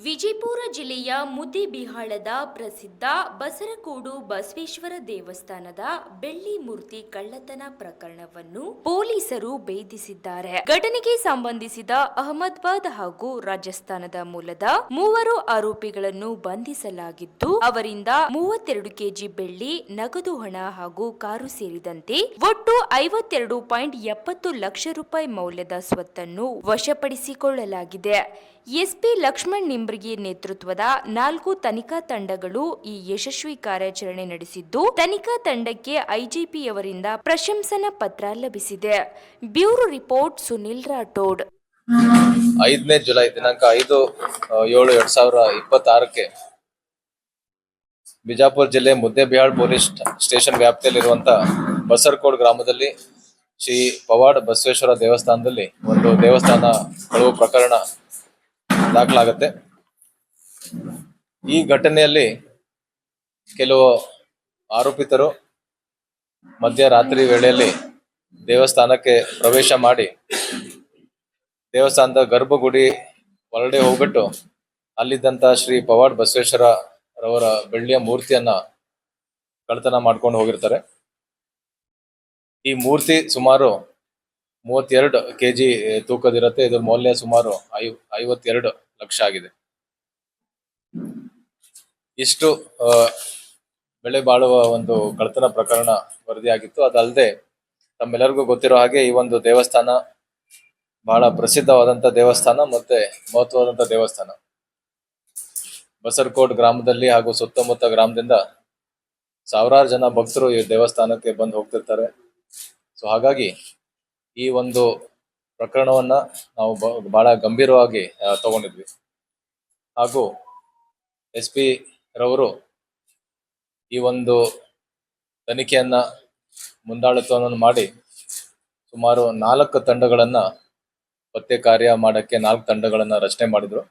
ವಿಜಯಪುರ ಜಿಲ್ಲೆಯ ಮುದ್ದೇಬಿಹಾಳದ ಪ್ರಸಿದ್ಧ ಬಸರಕೋಡು ಬಸವೇಶ್ವರ ದೇವಸ್ಥಾನದ ಬೆಳ್ಳಿ ಮೂರ್ತಿ ಕಳ್ಳತನ ಪ್ರಕರಣವನ್ನು ಪೊಲೀಸರು ಭೇದಿಸಿದ್ದಾರೆ. ಘಟನೆಗೆ ಸಂಬಂಧಿಸಿದ ಅಹಮದಾಬಾದ್ ಹಾಗೂ ರಾಜಸ್ಥಾನದ ಮೂಲದ ಮೂವರು ಆರೋಪಿಗಳನ್ನು ಬಂಧಿಸಲಾಗಿದ್ದು, ಅವರಿಂದ 32 ಕೆಜಿ ಬೆಳ್ಳಿ, ನಗದು ಹಣ ಹಾಗೂ ಕಾರು ಸೇರಿದಂತೆ ಒಟ್ಟು 52.70 ಲಕ್ಷ ರೂಪಾಯಿ ಮೌಲ್ಯದ ಸ್ವತ್ತನ್ನು ವಶಪಡಿಸಿಕೊಳ್ಳಲಾಗಿದೆ. ಎಸ್ಪಿ ಲಕ್ಷ್ಮಣ್ ನಿಂಬ್ರಗಿ ನೇತೃತ್ವದ 4 ತನಿಖಾ ತಂಡಗಳು ಈ ಯಶಸ್ವಿ ಕಾರ್ಯಾಚರಣೆ ನಡೆಸಿದ್ದು, ತನಿಖಾ ತಂಡಕ್ಕೆ ಐಜಿಪಿಯವರಿಂದ ಪ್ರಶಂಸನಾ ಪತ್ರ ಲಭಿಸಿದೆ. Bureau report Sunil Rathod. 5ನೇ ಜುಲೈ ದಿನಾಂಕ 5/7/2026ಕ್ಕೆ ಬಿಜಾಪುರ ಜಿಲ್ಲೆ ಮುದ್ದೇಬಿಹಾಳ್ ಪೊಲೀಸ್ ಸ್ಟೇಷನ್ ವ್ಯಾಪ್ತಿಯಲ್ಲಿರುವಂತಹ ಬಸರಕೋಡ್ ಗ್ರಾಮದಲ್ಲಿ ಶ್ರೀ ಪವಾಡ್ ಬಸವೇಶ್ವರ ದೇವಸ್ಥಾನದಲ್ಲಿ ಒಂದು ದೇವಸ್ಥಾನ ಕಳವು ಪ್ರಕರಣ ದಾಖಲಾಗುತ್ತೆ. ಈ ಘಟನೆಯಲ್ಲಿ ಕೆಲವು ಆರೋಪಿತರು ಮಧ್ಯರಾತ್ರಿ ವೇಳೆಯಲ್ಲಿ ದೇವಸ್ಥಾನಕ್ಕೆ ಪ್ರವೇಶ ಮಾಡಿ ದೇವಸ್ಥಾನದ ಗರ್ಭಗುಡಿ ಹೊರಗಡೆ ಹೋಗ್ಬಿಟ್ಟು ಅಲ್ಲಿದ್ದಂತ ಶ್ರೀ ಪವಾಡ್ ಬಸವೇಶ್ವರ ರವರ ಬೆಳ್ಳಿಯ ಮೂರ್ತಿಯನ್ನ ಕಳ್ಳತನ ಮಾಡ್ಕೊಂಡು ಹೋಗಿರ್ತಾರೆ. ಈ ಮೂರ್ತಿ ಸುಮಾರು 32 ಕೆಜಿ ತೂಕದಿರುತ್ತೆ. ಇದ್ರ ಮೌಲ್ಯ ಸುಮಾರು 52 ಲಕ್ಷ ಆಗಿದೆ. ಇಷ್ಟು ಬೆಲೆ ಬಾಳುವ ಒಂದು ಕಳ್ಳತನ ಪ್ರಕರಣ ವರದಿಯಾಗಿತ್ತು. ಅದಲ್ಲದೆ ತಮ್ಮೆಲ್ಲರಿಗೂ ಗೊತ್ತಿರೋ ಹಾಗೆ ಈ ಒಂದು ದೇವಸ್ಥಾನ ಬಹಳ ಪ್ರಸಿದ್ಧವಾದಂತ ದೇವಸ್ಥಾನ ಮತ್ತೆ ಮಹತ್ವವಾದಂತ ದೇವಸ್ಥಾನ. ಬಸರಕೋಡ್ ಗ್ರಾಮದಲ್ಲಿ ಹಾಗೂ ಸುತ್ತಮುತ್ತ ಗ್ರಾಮದಿಂದ ಸಾವಿರಾರು ಜನ ಭಕ್ತರು ಈ ದೇವಸ್ಥಾನಕ್ಕೆ ಬಂದು ಹೋಗ್ತಿರ್ತಾರೆ. ಸೊ ಹಾಗಾಗಿ ಈ ಒಂದು ಪ್ರಕರಣವನ್ನ ನಾವು ಬಹಳ ಗಂಭೀರವಾಗಿ ತಗೊಂಡಿದ್ವಿ. ಹಾಗೂ ಎಸ್ಪಿ ರವರು ಈ ಒಂದು ತನಿಖೆಯನ್ನ ಮುಂದಾಳತ್ವವನ್ನು ಮಾಡಿ ಸುಮಾರು 4 ತಂಡಗಳನ್ನ ಪತ್ತೆ ಕಾರ್ಯ ಮಾಡಕ್ಕೆ 4 ತಂಡಗಳನ್ನ ರಚನೆ ಮಾಡಿದ್ರು.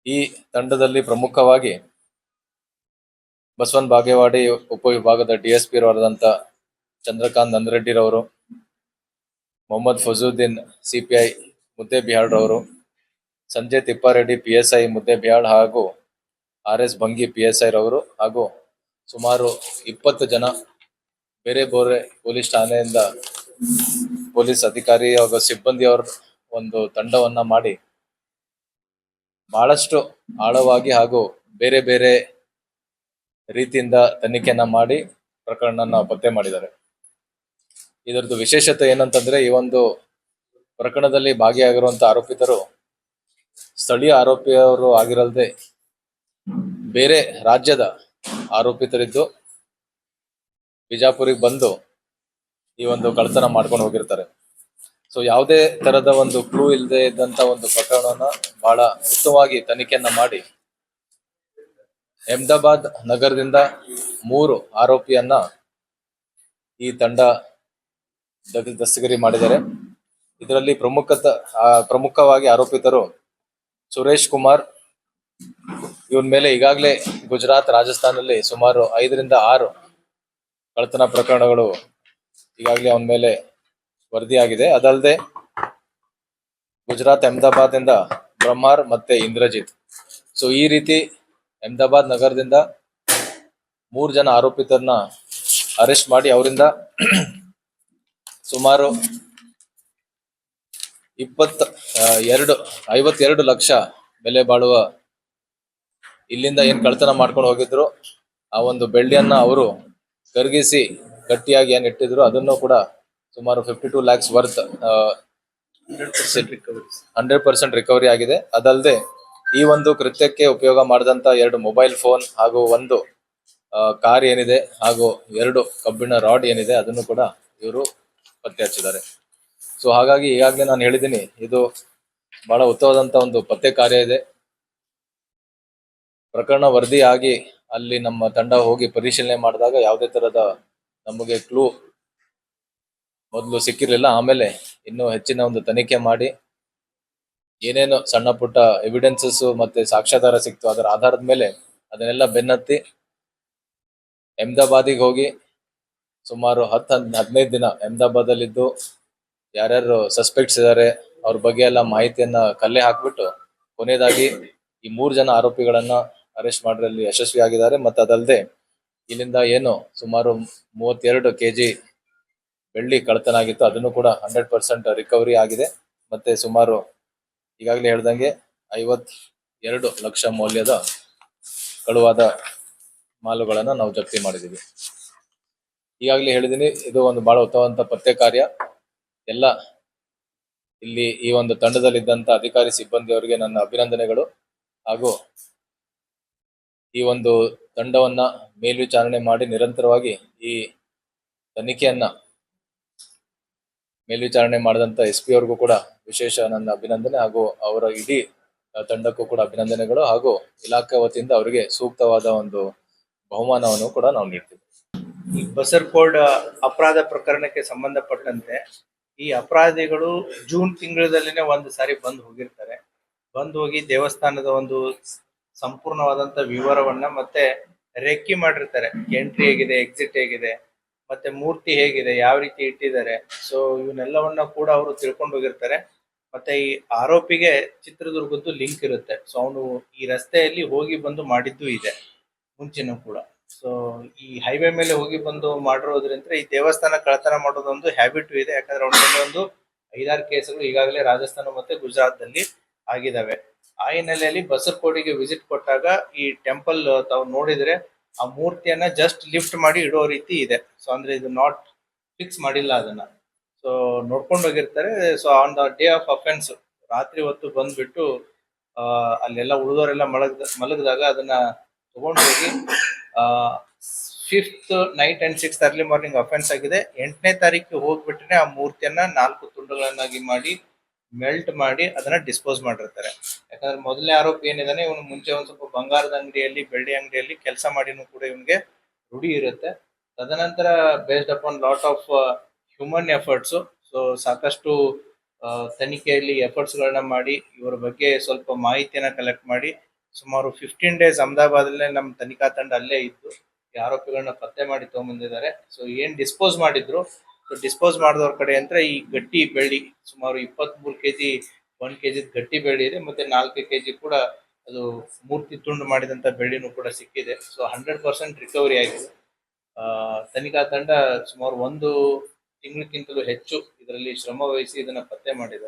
ಈ ತಂಡದಲ್ಲಿ ಪ್ರಮುಖವಾಗಿ ಬಸವನ್ ಬಾಗೇವಾಡಿ ಉಪವಿಭಾಗದ ಡಿಎಸ್ಪಿ ರವರಾದಂತ ಚಂದ್ರಕಾಂತ್ ನಂದರೆಡ್ಡಿ ರವರು, ಮೊಹಮ್ಮದ್ ಫಜುದ್ದೀನ್ ಸಿಪಿಐ ಮುದ್ದೇಬಿಹಾಳ್ ರವರು, ಸಂಜಯ್ ತಿಪ್ಪಾರೆಡ್ಡಿ PSI ಮುದ್ದೇಬಿಹಾಳ್ ಹಾಗೂ RS ಭಂಗಿ PSI ರವರು ಹಾಗೂ ಸುಮಾರು 20 ಜನ ಬೇರೆ ಬೇರೆ ಪೊಲೀಸ್ ಠಾಣೆಯಿಂದ ಪೊಲೀಸ್ ಅಧಿಕಾರಿ ಹಾಗೂ ಸಿಬ್ಬಂದಿಯವರ ಒಂದು ತಂಡವನ್ನ ಮಾಡಿ ಬಹಳಷ್ಟು ಆಳವಾಗಿ ಹಾಗೂ ಬೇರೆ ಬೇರೆ ರೀತಿಯಿಂದ ತನಿಖೆಯನ್ನ ಮಾಡಿ ಪ್ರಕರಣನ ಪತ್ತೆ ಮಾಡಿದ್ದಾರೆ. ಇದರದ್ದು ವಿಶೇಷತೆ ಏನಂತಂದ್ರೆ ಈ ಒಂದು ಪ್ರಕರಣದಲ್ಲಿ ಭಾಗಿಯಾಗಿರುವಂತಹ ಆರೋಪಿತರು ಸ್ಥಳೀಯ ಆರೋಪಿಯವರು ಆಗಿರಲ್ದೆ ಬೇರೆ ರಾಜ್ಯದ ಆರೋಪಿತರಿದ್ದು ಬಿಜಾಪುರಿಗೆ ಬಂದು ಈ ಒಂದು ಕಳ್ಳತನ ಮಾಡ್ಕೊಂಡು ಹೋಗಿರ್ತಾರೆ. ಸೊ ಯಾವುದೇ ತರದ ಒಂದು ಕ್ಲೂ ಇಲ್ಲದೆ ಇದ್ದಂತ ಒಂದು ಪ್ರಕರಣವನ್ನ ಬಹಳ ಉತ್ತಮವಾಗಿ ತನಿಖೆಯನ್ನ ಮಾಡಿ ಅಹಮದಾಬಾದ್ ನಗರದಿಂದ 3 ಆರೋಪಿಯನ್ನ ಈ ತಂಡ ದಸ್ತಗಿರಿ ಮಾಡಿದ್ದಾರೆ. ಇದರಲ್ಲಿ ಪ್ರಮುಖವಾಗಿ ಆರೋಪಿತರು ಸುರೇಶ್ ಕುಮಾರ್. ಇವನ್ ಮೇಲೆ ಈಗಾಗಲೇ ಗುಜರಾತ್, ರಾಜಸ್ಥಾನಲ್ಲಿ ಸುಮಾರು 5ರಿಂದ 6 ಕಳ್ಳತನ ಪ್ರಕರಣಗಳು ಈಗಾಗಲೇ ಅವನ ಮೇಲೆ ವರದಿಯಾಗಿದೆ. ಅದಲ್ಲದೆ ಗುಜರಾತ್, ಅಹಮದಾಬಾದ್ ಇಂದ ಬ್ರಹ್ಮಾರ್ ಮತ್ತೆ ಇಂದ್ರಜಿತ್. ಸೊ ಈ ರೀತಿ ಅಹಮದಾಬಾದ್ ನಗರದಿಂದ 3 ಜನ ಆರೋಪಿತರನ್ನ ಅರೆಸ್ಟ್ ಮಾಡಿ ಅವರಿಂದ ಸುಮಾರು 52 ಲಕ್ಷ ಬೆಲೆ ಬಾಳುವ ಇಲ್ಲಿಂದ ಏನ್ ಕಳ್ಳತನ ಮಾಡ್ಕೊಂಡು ಹೋಗಿದ್ರು ಆ ಒಂದು ಬೆಳ್ಳಿಯನ್ನ ಅವರು ಕರಗಿಸಿ ಗಟ್ಟಿಯಾಗಿ ಏನ್ ಇಟ್ಟಿದ್ರು ಅದನ್ನು ಕೂಡ ಸುಮಾರು 52 lakhs ವರ್ತ್ 100% ರಿಕವರಿ ಆಗಿದೆ. ಅದಲ್ಲದೆ ಈ ಒಂದು ಕೃತ್ಯಕ್ಕೆ ಉಪಯೋಗ ಮಾಡಿದಂತ 2 ಮೊಬೈಲ್ ಫೋನ್ ಹಾಗೂ 1 ಕಾರ್ ಏನಿದೆ ಹಾಗೂ 2 ಕಬ್ಬಿಣ ರಾಡ್ ಏನಿದೆ ಅದನ್ನು ಕೂಡ ಇವರು ಪತ್ತೆ ಹಚ್ಚಿದ್ದಾರೆ. ಸೊ ಹಾಗಾಗಿ ಈಗಾಗಲೇ ನಾನು ಹೇಳಿದ್ದೀನಿ, ಇದು ಬಹಳ ಉತ್ತಮವಾದಂತ ಒಂದು ಪತ್ತೆ ಕಾರ್ಯ ಇದೆ. ಪ್ರಕರಣ ವರದಿಯಾಗಿ ಅಲ್ಲಿ ನಮ್ಮ ತಂಡ ಹೋಗಿ ಪರಿಶೀಲನೆ ಮಾಡಿದಾಗ ಯಾವುದೇ ತರದ ನಮಗೆ ಕ್ಲೂ ಮೊದಲು ಸಿಕ್ಕಿರ್ಲಿಲ್ಲ. ಆಮೇಲೆ ಇನ್ನು ಹೆಚ್ಚಿನ ಒಂದು ತನಿಖೆ ಮಾಡಿ ಏನೇನು ಸಣ್ಣ ಪುಟ್ಟ ಎವಿಡೆನ್ಸಸ್ ಮತ್ತೆ ಸಾಕ್ಷ್ಯಾಧಾರ ಸಿಕ್ತು ಅದರ ಆಧಾರದ ಮೇಲೆ ಅದನ್ನೆಲ್ಲ ಬೆನ್ನತ್ತಿ ಅಹಮದಾಬಾದಿಗೆ ಹೋಗಿ ಸುಮಾರು 10-15 ದಿನ ಅಹಮದಾಬಾದ್ ಅಲ್ಲಿದ್ದು ಯಾರ್ಯಾರು ಸಸ್ಪೆಕ್ಟ್ಸ್ ಇದ್ದಾರೆ ಅವ್ರ ಬಗ್ಗೆ ಎಲ್ಲ ಮಾಹಿತಿಯನ್ನ ಕಲೆ ಹಾಕ್ಬಿಟ್ಟು ಕೊನೆಯದಾಗಿ ಈ 3 ಜನ ಆರೋಪಿಗಳನ್ನ ಅರೆಸ್ಟ್ ಮಾಡೋದ್ರಲ್ಲಿ ಯಶಸ್ವಿಯಾಗಿದ್ದಾರೆ. ಮತ್ತು ಅದಲ್ಲದೆ ಇಲ್ಲಿಂದ ಏನು ಸುಮಾರು 32 ಕೆಜಿ ಬೆಳ್ಳಿ ಕಳ್ಳತನ ಆಗಿತ್ತು, ಅದನ್ನು ಕೂಡ 100% ರಿಕವರಿ ಆಗಿದೆ. ಮತ್ತೆ ಸುಮಾರು ಈಗಾಗಲೇ ಹೇಳ್ದಂಗೆ 52 ಲಕ್ಷ ಮೌಲ್ಯದ ಕಳುವಾದ ಮಾಲುಗಳನ್ನ ನಾವು ಜಪ್ತಿ ಮಾಡಿದ್ದೀವಿ. ಈಗಾಗಲೇ ಹೇಳಿದ್ದೀನಿ, ಇದು ಒಂದು ಬಹಳ ಉತ್ತಮವಾದಂತ ಪತ್ತೆ ಕಾರ್ಯ. ಎಲ್ಲ ಇಲ್ಲಿ ಈ ಒಂದು ತಂಡದಲ್ಲಿದ್ದಂತ ಅಧಿಕಾರಿ ಸಿಬ್ಬಂದಿಯವರಿಗೆ ನನ್ನ ಅಭಿನಂದನೆಗಳು. ಹಾಗೂ ಈ ಒಂದು ತಂಡವನ್ನ ಮೇಲ್ವಿಚಾರಣೆ ಮಾಡಿ ನಿರಂತರವಾಗಿ ಈ ತನಿಖೆಯನ್ನ ಮೇಲ್ವಿಚಾರಣೆ ಮಾಡಿದಂತ SP ಅವ್ರಿಗೂ ಕೂಡ ವಿಶೇಷ ನನ್ನ ಅಭಿನಂದನೆ, ಹಾಗೂ ಅವರ ಇಡೀ ತಂಡಕ್ಕೂ ಕೂಡ ಅಭಿನಂದನೆಗಳು. ಹಾಗೂ ಇಲಾಖೆ ವತಿಯಿಂದ ಅವರಿಗೆ ಸೂಕ್ತವಾದ ಒಂದು ಬಹುಮಾನವನ್ನು ಕೂಡ ನಾವು ನೀಡ್ತೀವಿ. ಈ ಬಸರ್ಕೋಡ್ ಅಪರಾಧ ಪ್ರಕರಣಕ್ಕೆ ಸಂಬಂಧಪಟ್ಟಂತೆ ಈ ಅಪರಾಧಿಗಳು ಜೂನ್ ತಿಂಗಳಲ್ಲಿನೇ ಒಂದು ಸಾರಿ ಬಂದು ಹೋಗಿರ್ತಾರೆ. ಬಂದು ಹೋಗಿ ದೇವಸ್ಥಾನದ ಒಂದು ಸಂಪೂರ್ಣವಾದಂತ ವಿವರವನ್ನ ಮತ್ತೆ ರೆಕ್ಕಿ ಮಾಡಿರ್ತಾರೆ. ಎಂಟ್ರಿ ಹೇಗಿದೆ, ಎಕ್ಸಿಟ್ ಹೇಗಿದೆ, ಮತ್ತೆ ಮೂರ್ತಿ ಹೇಗಿದೆ, ಯಾವ ರೀತಿ ಇಟ್ಟಿದ್ದಾರೆ. ಸೊ ಇವನ್ನೆಲ್ಲವನ್ನ ಕೂಡ ಅವರು ತಿಳ್ಕೊಂಡು ಹೋಗಿರ್ತಾರೆ. ಮತ್ತೆ ಈ ಆರೋಪಿಗೆ ಚಿತ್ರದುರ್ಗದ್ದು ಲಿಂಕ್ ಇರುತ್ತೆ. ಸೊ ಅವನು ಈ ರಸ್ತೆಯಲ್ಲಿ ಹೋಗಿ ಬಂದು ಮಾಡಿದ್ದು ಇದೆ ಮುಂಚೆನೂ ಕೂಡ. ಸೊ ಈ ಹೈವೇ ಮೇಲೆ ಹೋಗಿ ಬಂದು ಮಾಡಿರೋದ್ರಿಂದ ಈ ದೇವಸ್ಥಾನ ಕಳ್ಳತನ ಮಾಡೋದೊಂದು ಹ್ಯಾಬಿಟ್ ಇದೆ. ಯಾಕಂದ್ರೆ ಅವನ ಮೇಲೆ ಒಂದು 5-6 ಕೇಸ್ಗಳು ಈಗಾಗಲೇ ರಾಜಸ್ಥಾನ ಮತ್ತೆ ಗುಜರಾತ್ನಲ್ಲಿ ಆಗಿದಾವೆ. ಆ ಹಿನ್ನೆಲೆಯಲ್ಲಿ ಬಸರ್ಕೋಡಿಗೆ ವಿಸಿಟ್ ಕೊಟ್ಟಾಗ ಈ ಟೆಂಪಲ್ ತಾವು ನೋಡಿದ್ರೆ ಆ ಮೂರ್ತಿಯನ್ನ ಜಸ್ಟ್ ಲಿಫ್ಟ್ ಮಾಡಿ ಇಡೋ ರೀತಿ ಇದೆ. ಸೊ ಅಂದ್ರೆ ಇದು ನಾಟ್ ಫಿಕ್ಸ್ ಮಾಡಿಲ್ಲ ಅದನ್ನ. ಸೊ ನೋಡ್ಕೊಂಡು ಹೋಗಿರ್ತಾರೆ. So on the day of offence ರಾತ್ರಿ ಹೊತ್ತು ಬಂದ್ಬಿಟ್ಟು ಅಲ್ಲೆಲ್ಲ ಉಳಿದವರೆಲ್ಲ ಮಲಗಿದಾಗ ಅದನ್ನ ತಗೊಂಡು ಹೋಗಿ 5th night and 6th early morning offence ಆಗಿದೆ. 8ನೇ ತಾರೀಕು ಹೋಗ್ಬಿಟ್ರೆ ಆ ಮೂರ್ತಿಯನ್ನ 4 ತುಂಡುಗಳನ್ನಾಗಿ ಮಾಡಿ ಮೆಲ್ಟ್ ಮಾಡಿ ಅದನ್ನ ಡಿಸ್ಪೋಸ್ ಮಾಡಿರ್ತಾರೆ. ಯಾಕಂದ್ರೆ ಮೊದಲನೇ ಆರೋಪಿ ಏನಿದಾನೆ ಇವನು ಮುಂಚೆ ಒಂದ್ ಸ್ವಲ್ಪ ಬಂಗಾರದ ಅಂಗಡಿಯಲ್ಲಿ, ಬೆಳ್ಳಿ ಅಂಗಡಿಯಲ್ಲಿ ಕೆಲಸ ಮಾಡಿನೂ ಕೂಡ ಇವನಿಗೆ ರೂಢಿ ಇರುತ್ತೆ. ತದನಂತರ based upon lot of human efforts, so ಸಾಕಷ್ಟು ತನಿಖೆಯಲ್ಲಿ ಎಫರ್ಟ್ಸ್ ಗಳನ್ನ ಮಾಡಿ ಇವರ ಬಗ್ಗೆ ಸ್ವಲ್ಪ ಮಾಹಿತಿಯನ್ನ ಕಲೆಕ್ಟ್ ಮಾಡಿ ಸುಮಾರು 15 ಡೇಸ್ ಅಹಮದಾಬಾದಲ್ಲೇ ನಮ್ಮ ತನಿಖಾ ತಂಡ ಅಲ್ಲೇ ಇದ್ದು ಈ ಆರೋಪಿಗಳನ್ನ ಪತ್ತೆ ಮಾಡಿ ತಗೊಂಡ್ಬಂದಿದ್ದಾರೆ. ಸೊ ಏನ್ ಡಿಸ್ಪೋಸ್ ಮಾಡಿದ್ರು, ಸೊ ಡಿಸ್ಪೋಸ್ ಮಾಡಿದವ್ರ ಕಡೆ ಅಂದ್ರೆ ಈ ಗಟ್ಟಿ ಬೆಳ್ಳಿ ಸುಮಾರು 23 ಕೆಜಿ 1 ಕೆಜಿ ಗಟ್ಟಿ ಬೆಳ್ಳಿ ಇದೆ. ಮತ್ತೆ 4 ಕೆಜಿ ಕೂಡ ಅದು ಮೂರ್ತಿ ತುಂಡು ಮಾಡಿದಂತ ಬೆಳ್ಳಿನೂ ಕೂಡ ಸಿಕ್ಕಿದೆ. ಸೊ 100% ರಿಕವರಿ ಆಗಿದೆ. ತನಿಖಾ ತಂಡ ಸುಮಾರು 1 ತಿಂಗಳಕ್ಕಿಂತಲೂ ಹೆಚ್ಚು ಇದರಲ್ಲಿ ಶ್ರಮ ವಹಿಸಿ ಇದನ್ನ ಪತ್ತೆ ಮಾಡಿದ್ದಾರೆ.